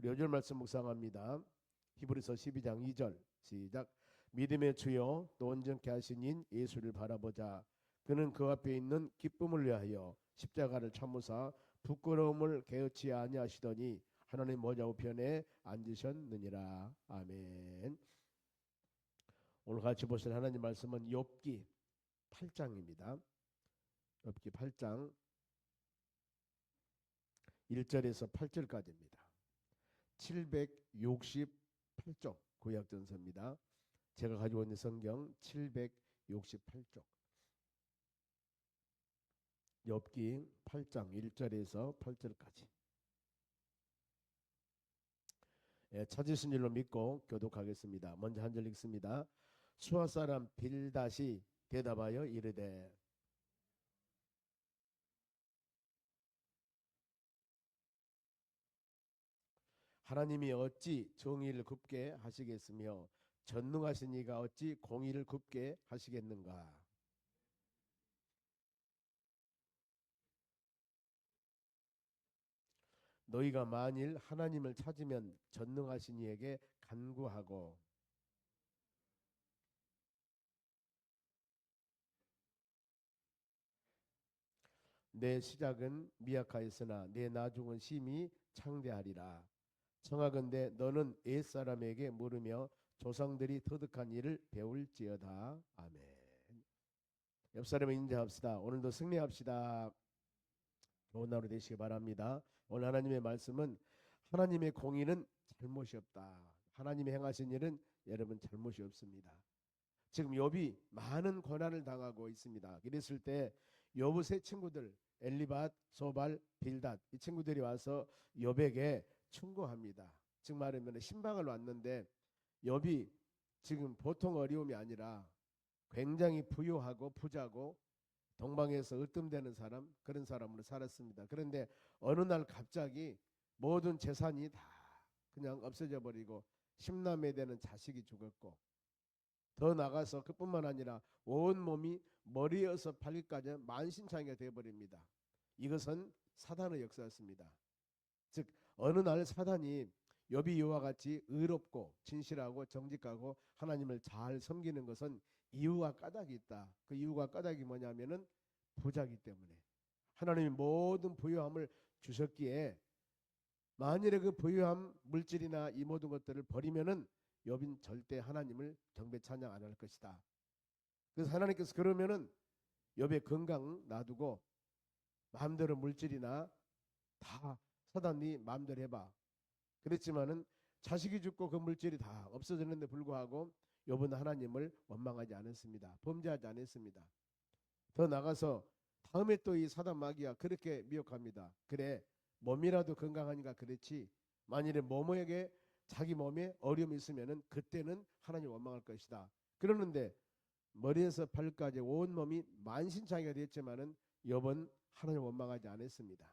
우리 요절 말씀 묵상합니다. 히브리서 12장 2절 시작. 믿음의 주요 또 온전케 하신 인 예수를 바라보자. 그는 그 앞에 있는 기쁨을 위하여 십자가를 참으사 부끄러움을 개의치 아니하시더니 하나님 보좌 우편에 앉으셨느니라. 아멘. 오늘 같이 보실 하나님 말씀은 욥기 8장입니다. 욥기 8장 1절에서 8절까지입니다. 768쪽 구약전서입니다. 제가 가지고 있는 성경 768쪽. 욥기 8장 1절에서 8절까지. 찾으신 줄로 믿고 교독하겠습니다. 먼저 한 절 읽습니다. 수아 사람 빌닷이 대답하여 이르되 하나님이 어찌 정의를 굽게 하시겠으며 전능하신 이가 어찌 공의를 굽게 하시겠는가. 너희가 만일 하나님을 찾으면 전능하신 이에게 간구하고 내 시작은 미약하였으나 내 나중은 심히 창대하리라. 청하건대 너는 옛사람에게 물으며 조상들이 터득한 일을 배울지어다. 아멘. 옆사람을 인정합시다. 오늘도 승리합시다. 좋은 하루 되시기 바랍니다. 오늘 하나님의 말씀은 하나님의 공의는 잘못이 없다. 하나님이 행하신 일은 여러분 잘못이 없습니다. 지금 욥이 많은 고난을 당하고 있습니다. 이랬을 때 욥의 세 친구들 엘리밧, 소발, 빌닷 이 친구들이 와서 욥에게 충고합니다. 즉 말하면 신방을 왔는데 욥이 지금 보통 어려움이 아니라 굉장히 부유하고 부자고 동방에서 으뜸되는 사람, 그런 사람으로 살았습니다. 그런데 어느 날 갑자기 모든 재산이 다 그냥 없어져 버리고 10남매 되는 자식이 죽었고 더 나가서 그뿐만 아니라 온몸이 머리에서 발끝까지 만신창이가 되어버립니다. 이것은 사단의 역사였습니다. 즉 어느 날 사단이 욥이 이와 같이 의롭고 진실하고 정직하고 하나님을 잘 섬기는 것은 이유와 까닭이 있다. 그 이유가 까닭이 뭐냐면은 부자기 때문에 하나님이 모든 부유함을 주셨기에 만일에 그 부유함 물질이나 이 모든 것들을 버리면은 욥은 절대 하나님을 경배 찬양 안 할 것이다. 그래서 하나님께서 그러면은 욥의 건강 놔두고 마음대로 물질이나 다 사단이 마음대로 해봐. 그랬지만은 자식이 죽고 그 물질이 다 없어졌는데 불구하고 욥은 하나님을 원망하지 않았습니다. 범죄하지 않았습니다. 더 나가서 다음에 또 이 사단 마귀가 그렇게 미혹합니다. 그래 몸이라도 건강하니까 그렇지 만일에 몸에게 자기 몸에 어려움이 있으면은 그때는 하나님 원망할 것이다. 그러는데 머리에서 발까지 온 몸이 만신창이가 됐지만은 욥은 하나님 원망하지 않았습니다.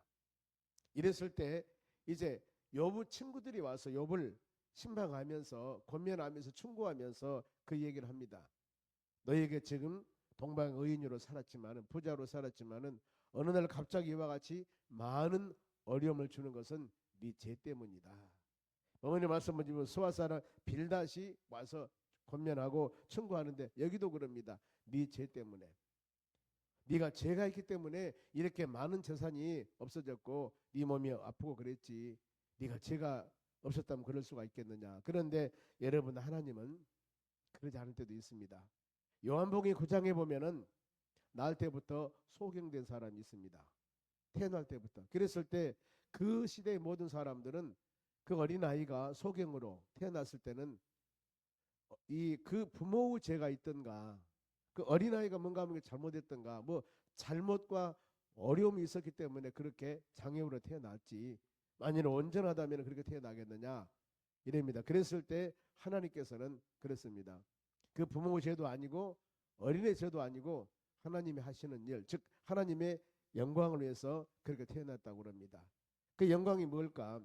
이랬을 때 이제 욥의 친구들이 와서 욥을 신방하면서 권면하면서 충고하면서 그 얘기를 합니다. 너에게 지금 동방 의인으로 살았지만은 부자로 살았지만은 어느 날 갑자기 이와 같이 많은 어려움을 주는 것은 네 죄 때문이다. 어머니 말씀 보시면 수아 사람 빌닷이 와서 권면하고 충고하는데 여기도 그럽니다. 네 죄 때문에. 네가 죄가 있기 때문에 이렇게 많은 재산이 없어졌고 네 몸이 아프고 그랬지. 네가 죄가 없었다면 그럴 수가 있겠느냐. 그런데 여러분 하나님은 그러지 않을 때도 있습니다. 요한복음 9장에 보면은 낳을 때부터 소경된 사람이 있습니다. 태어날 때부터. 그랬을 때 그 시대의 모든 사람들은 그 어린아이가 소경으로 태어났을 때는 그 부모의 죄가 있던가 그 어린아이가 뭔가 잘못했던가 뭐 잘못과 어려움이 있었기 때문에 그렇게 장애우로 태어났지 만일 온전하다면 그렇게 태어나겠느냐 이랍니다. 그랬을 때 하나님께서는 그렇습니다. 그 부모의 죄도 아니고 어린의 죄도 아니고 하나님이 하시는 일, 즉 하나님의 영광을 위해서 그렇게 태어났다고 합니다. 그 영광이 뭘까?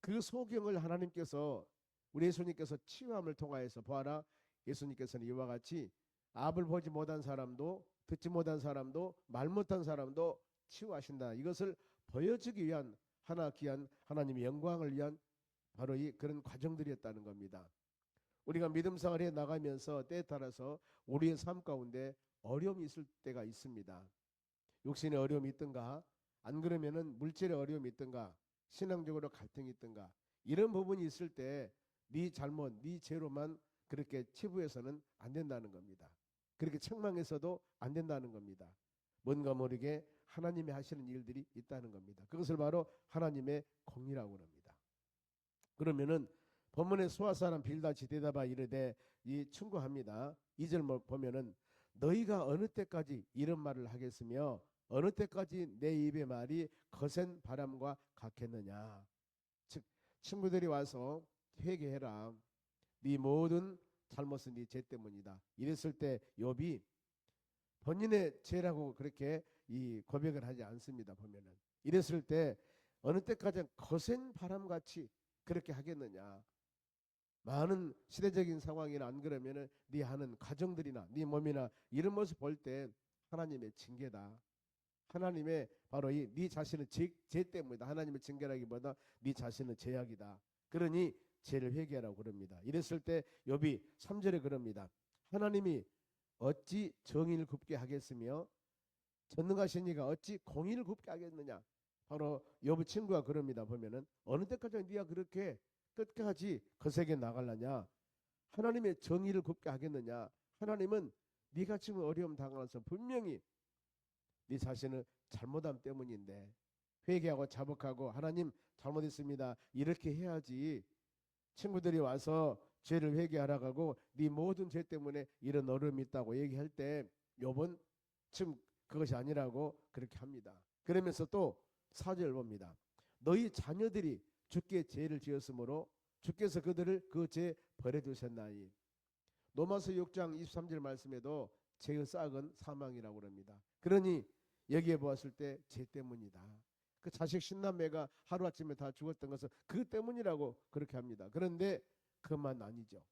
그 소경을 하나님께서 우리 예수님께서 치유함을 통하여서 보아라 예수님께서는 이와 같이 앞을 보지 못한 사람도 듣지 못한 사람도 말 못한 사람도 치유하신다. 이것을 보여주기 위한 하나 귀한 하나님의 영광을 위한 바로 이 그런 과정들이었다는 겁니다. 우리가 믿음 생활 해 나가면서 때에 따라서 우리의 삶 가운데 어려움이 있을 때가 있습니다. 육신의 어려움이 있든가, 안 그러면은 물질의 어려움이 있든가, 신앙적으로 갈등이 있든가, 이런 부분이 있을 때 네 잘못, 네 죄로만 그렇게 치부해서는 안 된다는 겁니다. 그렇게 책망해서도 안 된다는 겁니다. 뭔가 모르게 하나님이 하시는 일들이 있다는 겁니다. 그것을 바로 하나님의 공의라고 합니다. 그러면은 본문의 수아 사람 빌닷이 대답하 이르되, 이 충고합니다. 2절 보면은 너희가 어느 때까지 이런 말을 하겠으며 어느 때까지 내 입의 말이 거센 바람과 같겠느냐. 즉 친구들이 와서 회개해라. 네 모든 잘못은 네 죄 때문이다. 이랬을 때 욥이 본인의 죄라고 그렇게 이 고백을 하지 않습니다. 보면은 이랬을 때 어느 때까지 거센 바람같이 그렇게 하겠느냐. 많은 시대적인 상황이나 안 그러면은 네 하는 가정들이나 네 몸이나 이런 모습 볼 때 하나님의 징계다. 하나님의 바로 이 네 자신의 죄 때문이다. 하나님의 징계라기보다 네 자신의 죄악이다. 그러니 죄를 회개하라고 그럽니다. 이랬을 때 욥이 3절에 그럽니다. 하나님이 어찌 정의를 굽게 하겠으며 전능하신 이가 어찌 공의를 굽게 하겠느냐. 바로 욥의 친구가 그럽니다. 보면은 어느 때까지 네가 그렇게 끝까지 거세게 나갈라냐. 하나님의 정의를 굽게 하겠느냐. 하나님은 네가 지금 어려움 당하면서 분명히 네 자신을 잘못함 때문인데 회개하고 자복하고 하나님 잘못했습니다. 이렇게 해야지. 친구들이 와서 죄를 회개하라고 하고 네 모든 죄 때문에 이런 어려움이 있다고 얘기할 때 욥은 지금 그것이 아니라고 그렇게 합니다. 그러면서 또 4절 봅니다. 너희 자녀들이 주께 죄를 지었으므로 주께서 그들을 그 죄 버려두셨나니. 로마서 6장 23절 말씀에도 죄의 싹은 사망이라고 합니다. 그러니 여기에 보았을 때 죄 때문이다. 그 자식 신남매가 하루아침에 다 죽었던 것은 그 때문이라고 그렇게 합니다. 그런데 그만 아니죠.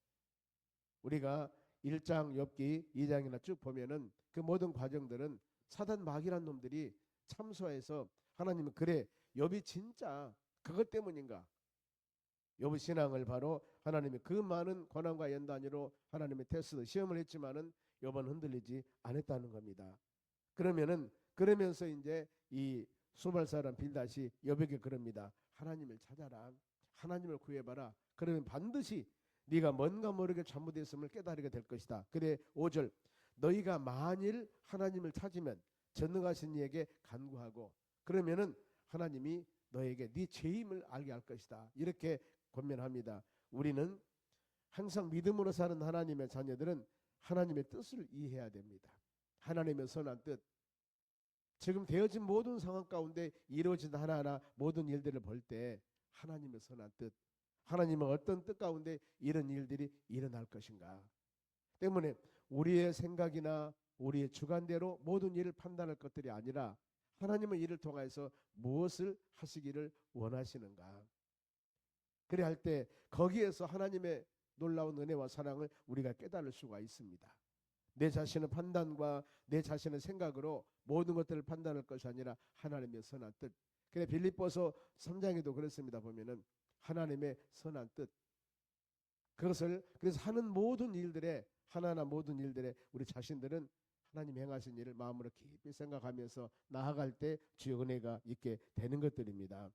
우리가 1장 욥기 2장이나 쭉 보면은 그 모든 과정들은 사단 마귀란 놈들이 참소해서 하나님은 그래 욥이 진짜 그것 때문인가. 욥의 신앙을 바로 하나님이 그 많은 고난과 연단으로 하나님의 테스트 시험을 했지만은 욥은 흔들리지 않았다는 겁니다. 그러면은 그러면서 이제 이 수발 사람 빌닷이 욥에게 그럽니다. 하나님을 찾아라. 하나님을 구해봐라. 그러면 반드시 네가 뭔가 모르게 잘못했음을 깨달게 될 것이다. 그래 5절 너희가 만일 하나님을 찾으면 전능하신 이에게 간구하고 그러면은 하나님이 너에게 네 죄임을 알게 할 것이다. 이렇게 권면합니다. 우리는 항상 믿음으로 사는 하나님의 자녀들은 하나님의 뜻을 이해해야 됩니다. 하나님의 선한 뜻. 지금 되어진 모든 상황 가운데 이루어진 하나하나 모든 일들을 볼 때 하나님의 선한 뜻, 하나님은 어떤 뜻 가운데 이런 일들이 일어날 것인가 때문에 우리의 생각이나 우리의 주관대로 모든 일을 판단할 것들이 아니라 하나님은 이를 통해서 무엇을 하시기를 원하시는가. 그래 할 때 거기에서 하나님의 놀라운 은혜와 사랑을 우리가 깨달을 수가 있습니다. 내 자신의 판단과 내 자신의 생각으로 모든 것들을 판단할 것이 아니라 하나님의 선한 뜻. 그래 빌립보서 3장에도 그렇습니다. 보면은 하나님의 선한 뜻. 그것을 그래서 하는 모든 일들에 하나하나 모든 일들에 우리 자신들은 하나님 행하신 일을 마음으로 깊이 생각하면서 나아갈 때 주의 은혜가 있게 되는 것들입니다.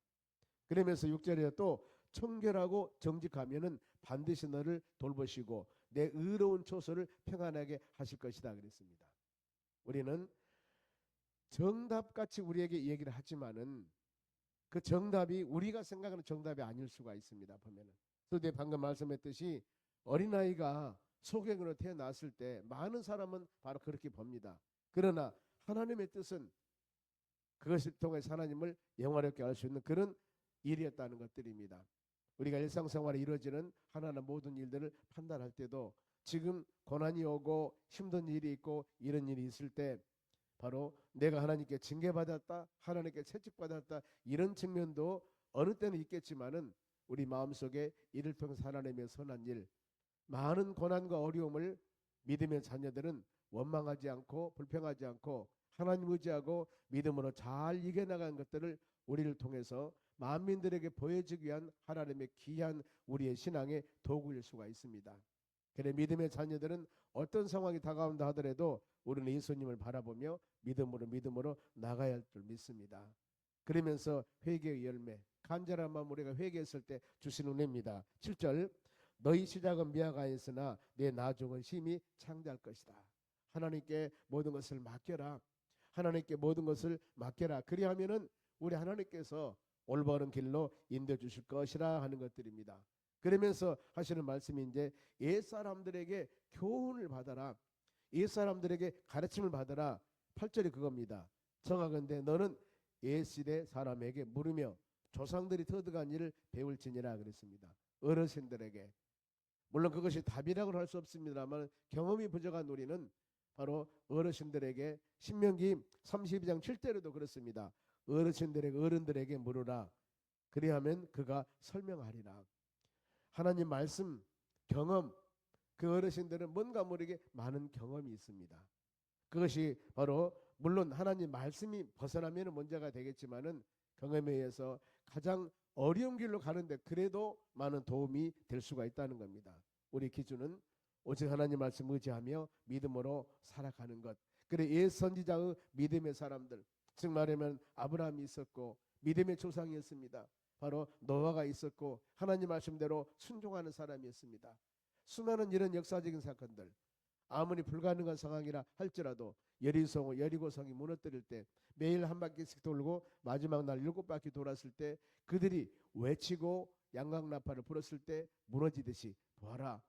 그러면서 6절에 또 청결하고 정직하면은 반드시 너를 돌보시고 내 의로운 초소를 평안하게 하실 것이다 그랬습니다. 우리는 정답같이 우리에게 얘기를 하지만은 그 정답이 우리가 생각하는 정답이 아닐 수가 있습니다. 보면은 그런데 방금 말씀했듯이 어린아이가 소경으로 태어났을 때 많은 사람은 바로 그렇게 봅니다. 그러나 하나님의 뜻은 그것을 통해 하나님을 영화롭게 할 수 있는 그런 일이었다는 것들입니다. 우리가 일상생활에 이루어지는 하나하나 모든 일들을 판단할 때도 지금 고난이 오고 힘든 일이 있고 이런 일이 있을 때 바로 내가 하나님께 징계받았다, 하나님께 채찍받았다 이런 측면도 어느 때는 있겠지만은 우리 마음속에 이를 통해서 하나님의 선한 일, 많은 고난과 어려움을 믿음의 자녀들은 원망하지 않고 불평하지 않고 하나님 의지하고 믿음으로 잘 이겨나가는 것들을 우리를 통해서 만민들에게 보여주기 위한 하나님의 귀한 우리의 신앙의 도구일 수가 있습니다. 그래 믿음의 자녀들은 어떤 상황이 다가온다 하더라도 우리는 예수님을 바라보며 믿음으로 나가야 할 줄 믿습니다. 그러면서 회개의 열매, 간절한 마음 우리가 회개했을 때 주신 은혜입니다. 7절 너희 시작은 미화가 있으나 내 나중은 심히 창대할 것이다. 하나님께 모든 것을 맡겨라. 하나님께 모든 것을 맡겨라. 그리하면은 우리 하나님께서 올바른 길로 인도해 주실 것이라 하는 것들입니다. 그러면서 하시는 말씀이 이제 옛사람들에게 교훈을 받아라. 옛사람들에게 가르침을 받아라. 8절이 그겁니다. 정하건대 너는 옛시대 사람에게 물으며 조상들이 터득한 일을 배울지니라 그랬습니다. 어르신들에게. 물론 그것이 답이라고는 할 수 없습니다만 경험이 부족한 우리는 바로 어르신들에게 신명기 32장 7절에도 그렇습니다. 어른들에게 물으라. 그리하면 그가 설명하리라. 하나님 말씀, 경험, 그 어르신들은 뭔가 모르게 많은 경험이 있습니다. 그것이 바로 물론 하나님 말씀이 벗어나면 문제가 되겠지만은 경험에 의해서 가장 어려운 길로 가는데 그래도 많은 도움이 될 수가 있다는 겁니다. 우리 기준은 오직 하나님 말씀 의지하며 믿음으로 살아가는 것. 그래 옛 선지자의 믿음의 사람들, 즉 말하면 아브라함이 있었고 믿음의 조상이었습니다. 바로 노아가 있었고 하나님 말씀대로 순종하는 사람이었습니다. 수많은 이런 역사적인 사건들, 아무리 불가능한 상황이라 할지라도 여리고성이 무너뜨릴 때 매일 한 바퀴씩 돌고 마지막 날 7바퀴 돌았을 때 그들이 외치고 양강나팔을 불었을 때 무너지듯이 보아라.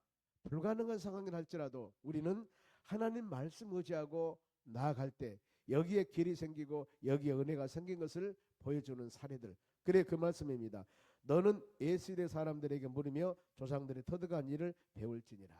불가능한 상황이라 할지라도 우리는 하나님 말씀 의지하고 나아갈 때 여기에 길이 생기고 여기에 은혜가 생긴 것을 보여주는 사례들. 그래 그 말씀입니다. 너는 옛시대 사람들에게 물으며 조상들이 터득한 일을 배울지니라.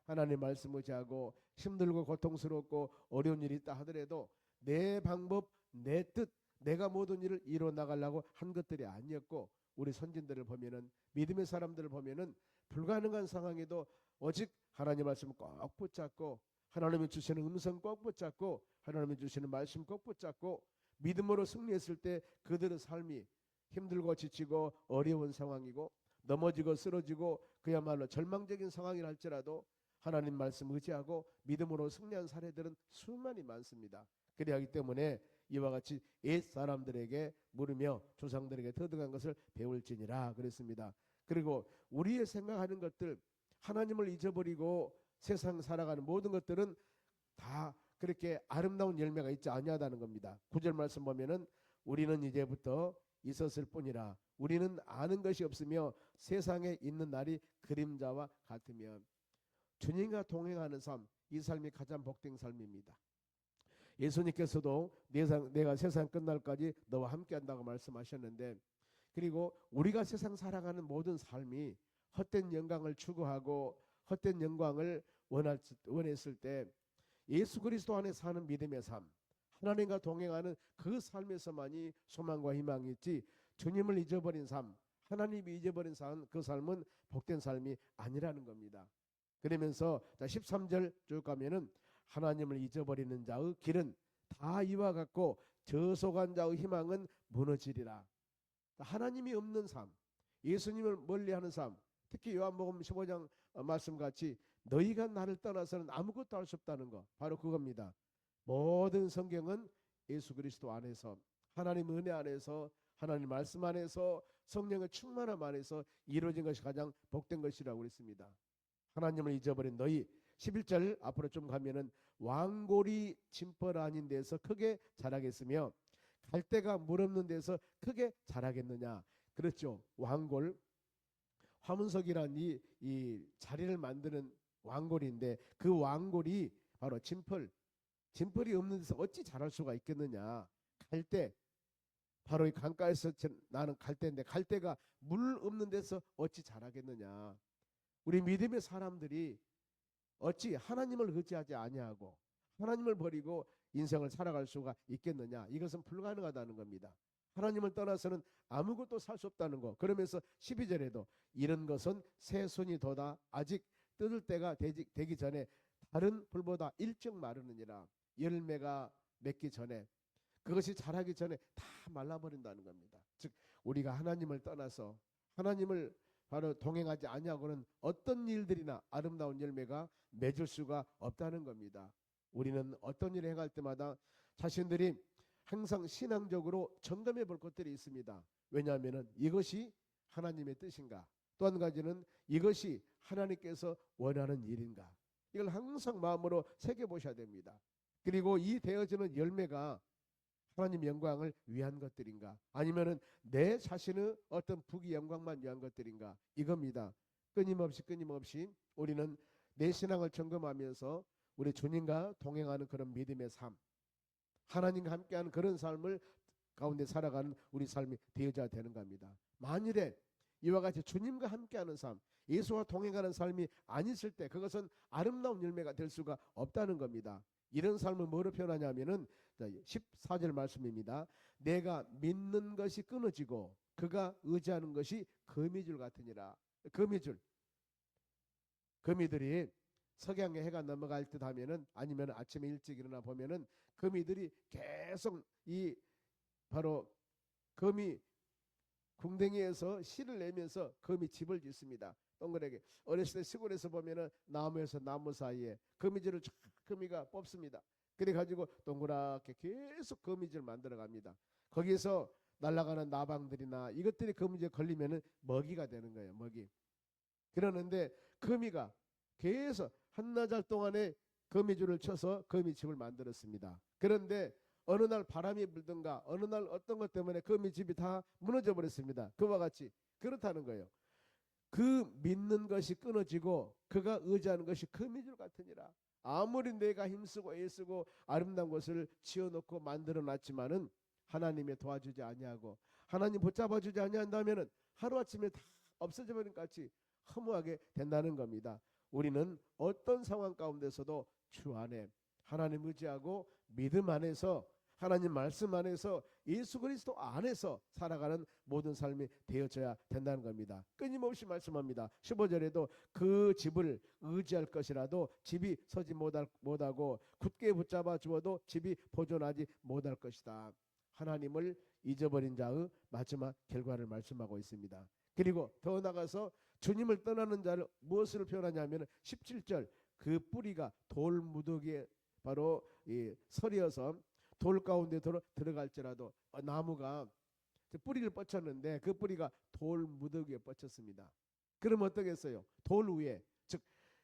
하나님 말씀 의지하고 힘들고 고통스럽고 어려운 일이 있다 하더라도 내 방법, 내 뜻, 내가 모든 일을 이루어 나가려고 한 것들이 아니었고 우리 선진들을 보면은 믿음의 사람들을 보면은 불가능한 상황에도 오직 하나님 말씀을 꼭 붙잡고 하나님이 주시는 음성 꼭 붙잡고 하나님이 주시는 말씀 꼭 붙잡고 믿음으로 승리했을 때 그들의 삶이 힘들고 지치고 어려운 상황이고 넘어지고 쓰러지고 그야말로 절망적인 상황이라 할지라도 하나님 말씀 의지하고 믿음으로 승리한 사례들은 수많이 많습니다. 그리하기 때문에 이와 같이 옛 사람들에게 물으며 조상들에게 터득한 것을 배울지니라 그랬습니다. 그리고 우리의 생각하는 것들 하나님을 잊어버리고 세상 살아가는 모든 것들은 다 그렇게 아름다운 열매가 있지 아니하다는 겁니다. 9절 말씀 보면은 우리는 이제부터 있었을 뿐이라 우리는 아는 것이 없으며 세상에 있는 날이 그림자와 같으며 주님과 동행하는 삶, 이 삶이 가장 복된 삶입니다. 예수님께서도 내가 세상 끝날까지 너와 함께한다고 말씀하셨는데 그리고 우리가 세상 살아가는 모든 삶이 헛된 영광을 추구하고 헛된 영광을 원했을 때 예수 그리스도 안에 사는 믿음의 삶, 하나님과 동행하는 그 삶에서만이 소망과 희망이 있지 주님을 잊어버린 삶, 하나님이 잊어버린 삶, 그 삶은 복된 삶이 아니라는 겁니다. 그러면서 13절 쭉 가면은 하나님을 잊어버리는 자의 길은 다 이와 같고 저속한 자의 희망은 무너지리라. 하나님이 없는 삶, 예수님을 멀리하는 삶, 특히 요한복음 15장 말씀같이 너희가 나를 떠나서는 아무것도 할 수 없다는 거 바로 그겁니다. 모든 성경은 예수 그리스도 안에서 하나님 은혜 안에서 하나님 말씀 안에서 성령의 충만함 안에서 이루어진 것이 가장 복된 것이라고 그랬습니다. 하나님을 잊어버린 너희 11절 앞으로 좀 가면은 왕골이 짐벌 아닌 데서 크게 자라겠으며 갈대가 물 없는 데서 크게 자라겠느냐. 그렇죠. 왕골 화문석이란 이 자리를 만드는 왕골인데 그 왕골이 바로 짐벌이 없는 데서 어찌 자랄 수가 있겠느냐. 갈대 바로 이 강가에서 나는 갈대인데 갈대가 물 없는 데서 어찌 자라겠느냐. 우리 믿음의 사람들이 어찌 하나님을 의지하지 아니하고 하나님을 버리고 인생을 살아갈 수가 있겠느냐. 이것은 불가능하다는 겁니다. 하나님을 떠나서는 아무것도 살 수 없다는 거. 그러면서 12절에도 이런 것은 새순이 돋아 아직 뜯을 때가 되기 전에 다른 풀보다 일찍 마르느니라. 열매가 맺기 전에 그것이 자라기 전에 다 말라버린다는 겁니다. 즉 우리가 하나님을 떠나서 하나님을 바로 동행하지 아니하고는 어떤 일들이나 아름다운 열매가 맺을 수가 없다는 겁니다. 우리는 어떤 일을 행할 때마다 자신들이 항상 신앙적으로 점검해 볼 것들이 있습니다. 왜냐하면 이것이 하나님의 뜻인가? 또 한 가지는 이것이 하나님께서 원하는 일인가? 이걸 항상 마음으로 새겨보셔야 됩니다. 그리고 이 되어지는 열매가 하나님 영광을 위한 것들인가? 아니면은 내 자신의 어떤 부귀 영광만 위한 것들인가? 이겁니다. 끊임없이 우리는 내 신앙을 점검하면서 우리 주님과 동행하는 그런 믿음의 삶, 하나님과 함께하는 그런 삶을 가운데 살아가는 우리 삶이 되어져야 되는 겁니다. 만일에 이와 같이 주님과 함께하는 삶, 예수와 동행하는 삶이 아니었을 때 그것은 아름다운 열매가 될 수가 없다는 겁니다. 이런 삶을 뭐로 표현하냐면은 14절 말씀입니다. 내가 믿는 것이 끊어지고 그가 의지하는 것이 거미줄 같으니라. 거미들이 석양의 해가 넘어갈 듯 하면은 아니면 아침에 일찍 일어나 보면은 거미들이 계속 이 바로 거미 궁뎅이에서 씨를 내면서 거미 집을 짓습니다. 동그랗게. 어렸을 때 시골에서 보면은 나무에서 나무 사이에 거미줄을 쫙 거미가 뽑습니다. 그래가지고 동그랗게 계속 거미줄을 만들어 갑니다. 거기서 날아가는 나방들이나 이것들이 거미줄에 걸리면은 먹이가 되는 거예요. 먹이. 그러는데 거미가 계속 한나절 동안에 거미줄을 쳐서 거미집을 만들었습니다. 그런데 어느 날 바람이 불든가 어느 날 어떤 것 때문에 거미집이 다 무너져 버렸습니다. 그와 같이 그렇다는 거예요. 그 믿는 것이 끊어지고 그가 의지하는 것이 거미줄 같으니라. 아무리 내가 힘쓰고 애쓰고 아름다운 것을 지어놓고 만들어놨지만은 하나님이 도와주지 아니하고 하나님 붙잡아주지 아니한다면은 하루아침에 다 없어져 버린 것 같이 허무하게 된다는 겁니다. 우리는 어떤 상황 가운데서도 주 안에 하나님 의지하고 믿음 안에서 하나님 말씀 안에서 예수 그리스도 안에서 살아가는 모든 삶이 되어져야 된다는 겁니다. 끊임없이 말씀합니다. 15절에도 그 집을 의지할 것이라도 집이 서지 못하고 굳게 붙잡아 주어도 집이 보존하지 못할 것이다. 하나님을 잊어버린 자의 마지막 결과를 말씀하고 있습니다. 그리고 더 나가서 주님을 떠나는 자를 무엇으로 표현하냐면 17절 그 뿌리가 돌 무더기에 바로 서리어서 돌 가운데 들어갈지라도 나무가 뿌리를 뻗쳤는데 그 뿌리가 돌 무더기에 뻗쳤습니다. 그럼 어떻겠어요? 돌 위에 즉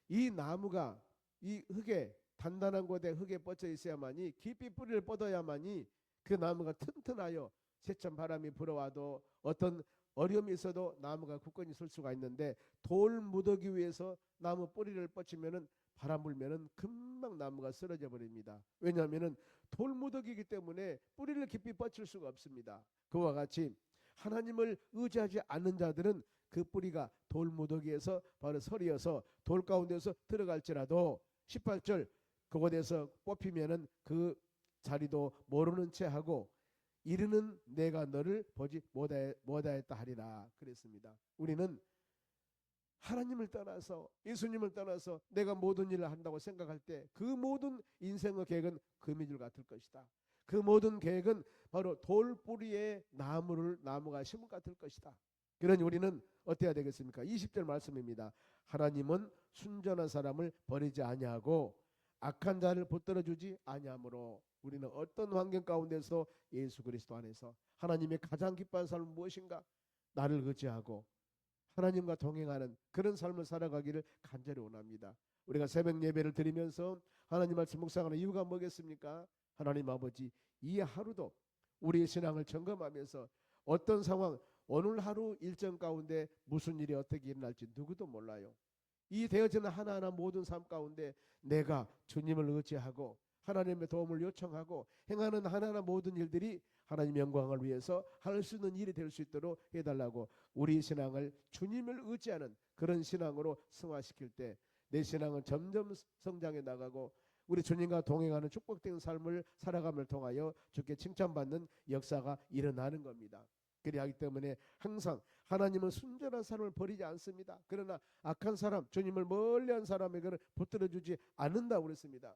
이 나무가 이 흙에 단단한 곳에 흙에 뻗쳐 있어야만이 깊이 뿌리를 뻗어야만이 그 나무가 튼튼하여 세찬 바람이 불어와도 어떤 어려움이 있어도 나무가 굳건히 설 수가 있는데 돌 무더기 위에서 나무 뿌리를 뻗치면은 바람 불면은 금방 나무가 쓰러져 버립니다. 왜냐하면은 돌 무더기이기 때문에 뿌리를 깊이 뻗칠 수가 없습니다. 그와 같이 하나님을 의지하지 않는 자들은 그 뿌리가 돌 무더기에서 바로 서리어서 돌 가운데서 들어갈지라도 18절 그곳에서 뽑히면은 그 자리도 모르는 채 하고 이르는 내가 너를 보지 못하였다 하리라 그랬습니다. 우리는 하나님을 떠나서 예수님을 떠나서 내가 모든 일을 한다고 생각할 때 그 모든 인생의 계획은 거미줄 같을 것이다. 그 모든 계획은 바로 돌뿌리에 나무가 심은 같을 것이다. 그러니 우리는 어때야 되겠습니까? 20절 말씀입니다. 하나님은 순전한 사람을 버리지 아니하고 악한 자를 붙들어 주지 아니하므로 우리는 어떤 환경 가운데서 예수 그리스도 안에서 하나님의 가장 기뻐하는 삶은 무엇인가? 나를 의지하고 하나님과 동행하는 그런 삶을 살아가기를 간절히 원합니다. 우리가 새벽 예배를 드리면서 하나님 말씀 묵상하는 이유가 뭐겠습니까? 하나님 아버지 이 하루도 우리의 신앙을 점검하면서 어떤 상황 오늘 하루 일정 가운데 무슨 일이 어떻게 일어날지 누구도 몰라요. 이 되어지는 하나하나 모든 삶 가운데 내가 주님을 의지하고 하나님의 도움을 요청하고 행하는 하나하나 모든 일들이 하나님 영광을 위해서 할 수 있는 일이 될 수 있도록 해달라고 우리 신앙을 주님을 의지하는 그런 신앙으로 승화시킬 때 내 신앙은 점점 성장해 나가고 우리 주님과 동행하는 축복된 삶을 살아감을 통하여 주께 칭찬받는 역사가 일어나는 겁니다. 그리하기 때문에 항상 하나님은 순전한 사람을 버리지 않습니다. 그러나 악한 사람 주님을 멀리한 사람에게는 붙들어주지 않는다고 그랬습니다.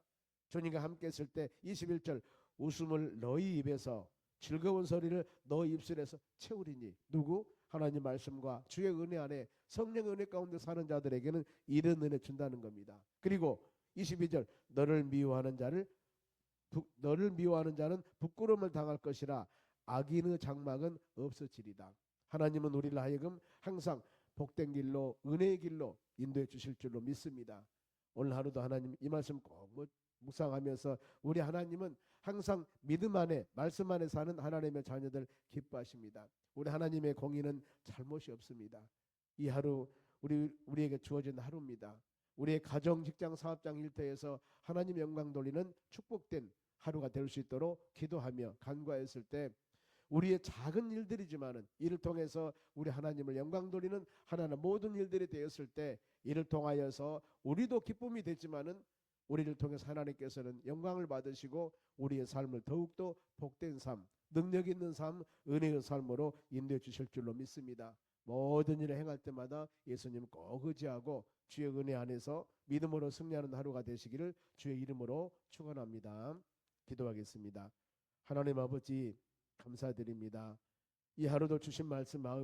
주님과 함께 했을 때 21절 웃음을 너희 입에서 즐거운 소리를 너 입술에서 채우리니. 누구? 하나님 말씀과 주의 은혜 안에 성령 은혜 가운데 사는 자들에게는 이런 은혜 준다는 겁니다. 그리고 22절 너를 미워하는 자는 부끄러움을 당할 것이라 악인의 장막은 없어지리다. 하나님은 우리를 하여금 항상 복된 길로 은혜의 길로 인도해 주실 줄로 믿습니다. 오늘 하루도 하나님 이 말씀 꼭 묵상하면서 우리 하나님은 항상 믿음 안에 말씀 안에 사는 하나님의 자녀들 기뻐하십니다. 우리 하나님의 공의는 잘못이 없습니다. 이 하루 우리에게 주어진 하루입니다. 우리의 가정, 직장, 사업장 일터에서 하나님 영광 돌리는 축복된 하루가 될 수 있도록 기도하며 간구하였을 때 우리의 작은 일들이지만은 이를 통해서 우리 하나님을 영광 돌리는 하나님 모든 일들이 되었을 때 이를 통하여서 우리도 기쁨이 되지만은 우리를 통해서 하나님께서는 영광을 받으시고 우리의 삶을 더욱더 복된 삶, 능력 있는 삶, 은혜의 삶으로 인도해 주실 줄로 믿습니다. 모든 일을 행할 때마다 예수님 꼭 의지하고 주의 은혜 안에서 믿음으로 승리하는 하루가 되시기를 주의 이름으로 축원합니다. 기도하겠습니다. 하나님 아버지 감사드립니다. 이 하루도 주신 말씀 마음